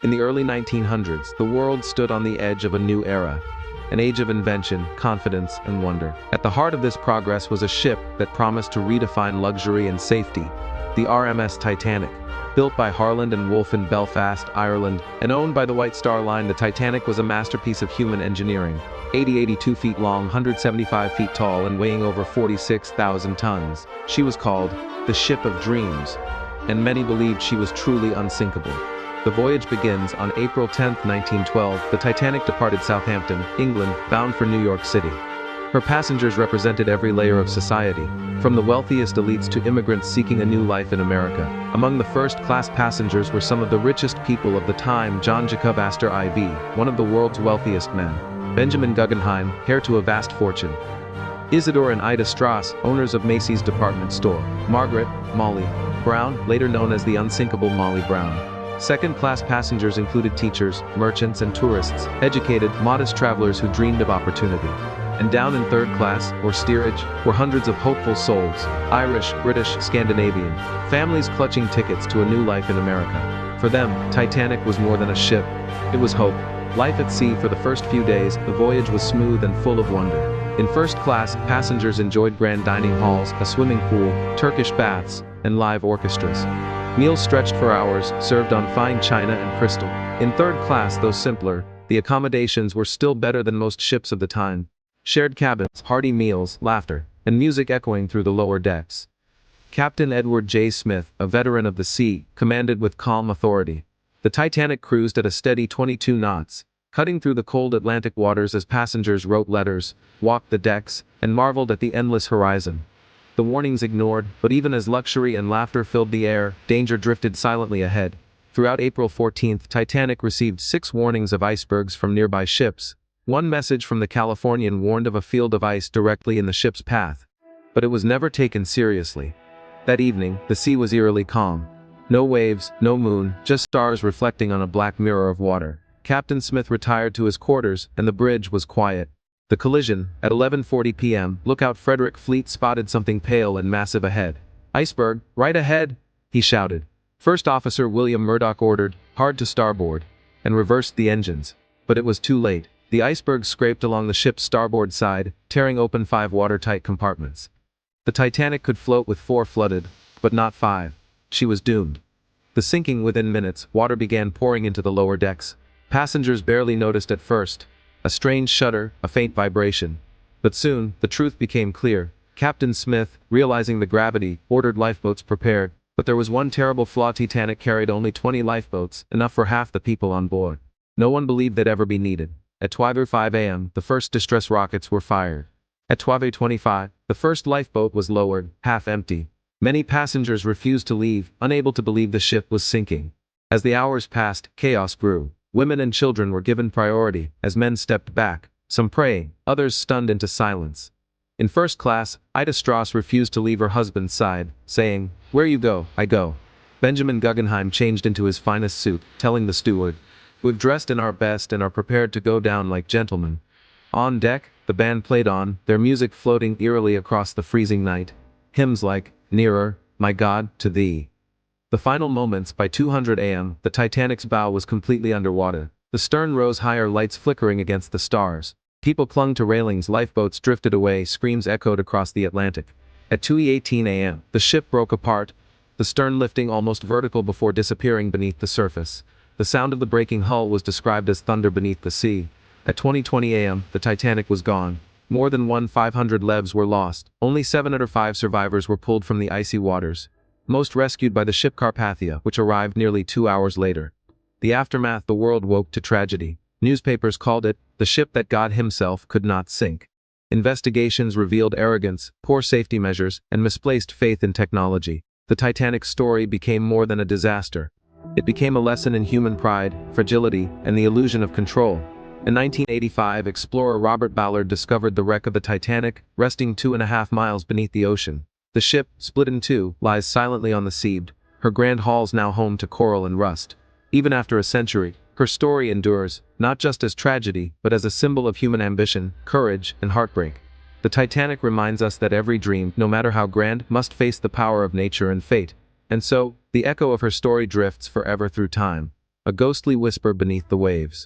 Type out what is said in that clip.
In the early 1900s, the world stood on the edge of a new era, an age of invention, confidence, and wonder. At the heart of this progress was a ship that promised to redefine luxury and safety, the RMS Titanic. Built by Harland and Wolff in Belfast, Ireland, and owned by the White Star Line, the Titanic was a masterpiece of human engineering. 82 feet long, 175 feet tall, and weighing over 46,000 tons. She was called the Ship of Dreams, and many believed she was truly unsinkable. The voyage begins on April 10, 1912. The Titanic departed Southampton, England, bound for New York City. Her passengers represented every layer of society, from the wealthiest elites to immigrants seeking a new life in America. Among the first-class passengers were some of the richest people of the time: John Jacob Astor IV, one of the world's wealthiest men; Benjamin Guggenheim, heir to a vast fortune; Isidore and Ida Strass, owners of Macy's department store; Margaret, Molly Brown, later known as the unsinkable Molly Brown. Second-class passengers included teachers, merchants, and tourists, educated, modest travelers who dreamed of opportunity. And down in third class, or steerage, were hundreds of hopeful souls: Irish, British, Scandinavian, families clutching tickets to a new life in America. For them, Titanic was more than a ship. It was hope. Life at sea. For the first few days, the voyage was smooth and full of wonder. In first class, passengers enjoyed grand dining halls, a swimming pool, Turkish baths, and live orchestras. Meals stretched for hours, served on fine china and crystal. In third class, though simpler, the accommodations were still better than most ships of the time. Shared cabins, hearty meals, laughter, and music echoing through the lower decks. Captain Edward J. Smith, a veteran of the sea, commanded with calm authority. The Titanic cruised at a steady 22 knots, cutting through the cold Atlantic waters as passengers wrote letters, walked the decks, and marveled at the endless horizon. The warnings ignored, but even as luxury and laughter filled the air, danger drifted silently ahead. Throughout April 14, Titanic received 6 warnings of icebergs from nearby ships. One message from the Californian warned of a field of ice directly in the ship's path. But it was never taken seriously. That evening, the sea was eerily calm. No waves, no moon, just stars reflecting on a black mirror of water. Captain Smith retired to his quarters, and the bridge was quiet. The collision, at 11:40 p.m., Lookout Frederick Fleet spotted something pale and massive ahead. "Iceberg, right ahead!" he shouted. First Officer William Murdoch ordered, "Hard to starboard," and reversed the engines. But it was too late. The iceberg scraped along the ship's starboard side, tearing open 5 watertight compartments. The Titanic could float with 4 flooded, but not 5. She was doomed. The sinking within minutes, water began pouring into the lower decks. Passengers barely noticed at first. A strange shudder, a faint vibration. But soon, the truth became clear. Captain Smith, realizing the gravity, ordered lifeboats prepared. But there was one terrible flaw: Titanic carried only 20 lifeboats, enough for half the people on board. No one believed they'd ever be needed. At 12:05 a.m., the first distress rockets were fired. At 12:25, the first lifeboat was lowered, half empty. Many passengers refused to leave, unable to believe the ship was sinking. As the hours passed, chaos grew. Women and children were given priority, as men stepped back, some praying, others stunned into silence. In first class, Ida Strass refused to leave her husband's side, saying, "Where you go, I go." Benjamin Guggenheim changed into his finest suit, telling the steward, "We've dressed in our best and are prepared to go down like gentlemen." On deck, the band played on, their music floating eerily across the freezing night. Hymns like, "Nearer, My God, to Thee." The final moments. By 200 a.m., the Titanic's bow was completely underwater. The stern rose higher, lights flickering against the stars. People clung to railings, lifeboats drifted away, screams echoed across the Atlantic. At 2:18 a.m., the ship broke apart, the stern lifting almost vertical before disappearing beneath the surface. The sound of the breaking hull was described as thunder beneath the sea. At 20:20 a.m., the Titanic was gone. More than 1,500 lives were lost. Only 705 survivors were pulled from the icy waters. Most rescued by the ship Carpathia, which arrived nearly 2 hours later. The aftermath: the world woke to tragedy. Newspapers called it the ship that God himself could not sink. Investigations revealed arrogance, poor safety measures, and misplaced faith in technology. The Titanic's story became more than a disaster. It became a lesson in human pride, fragility, and the illusion of control. In 1985, explorer Robert Ballard discovered the wreck of the Titanic, resting 2.5 miles beneath the ocean. The ship, split in two, lies silently on the sea, her grand halls now home to coral and rust. Even after a century, her story endures, not just as tragedy, but as a symbol of human ambition, courage, and heartbreak. The Titanic reminds us that every dream, no matter how grand, must face the power of nature and fate. And so, the echo of her story drifts forever through time. a ghostly whisper beneath the waves.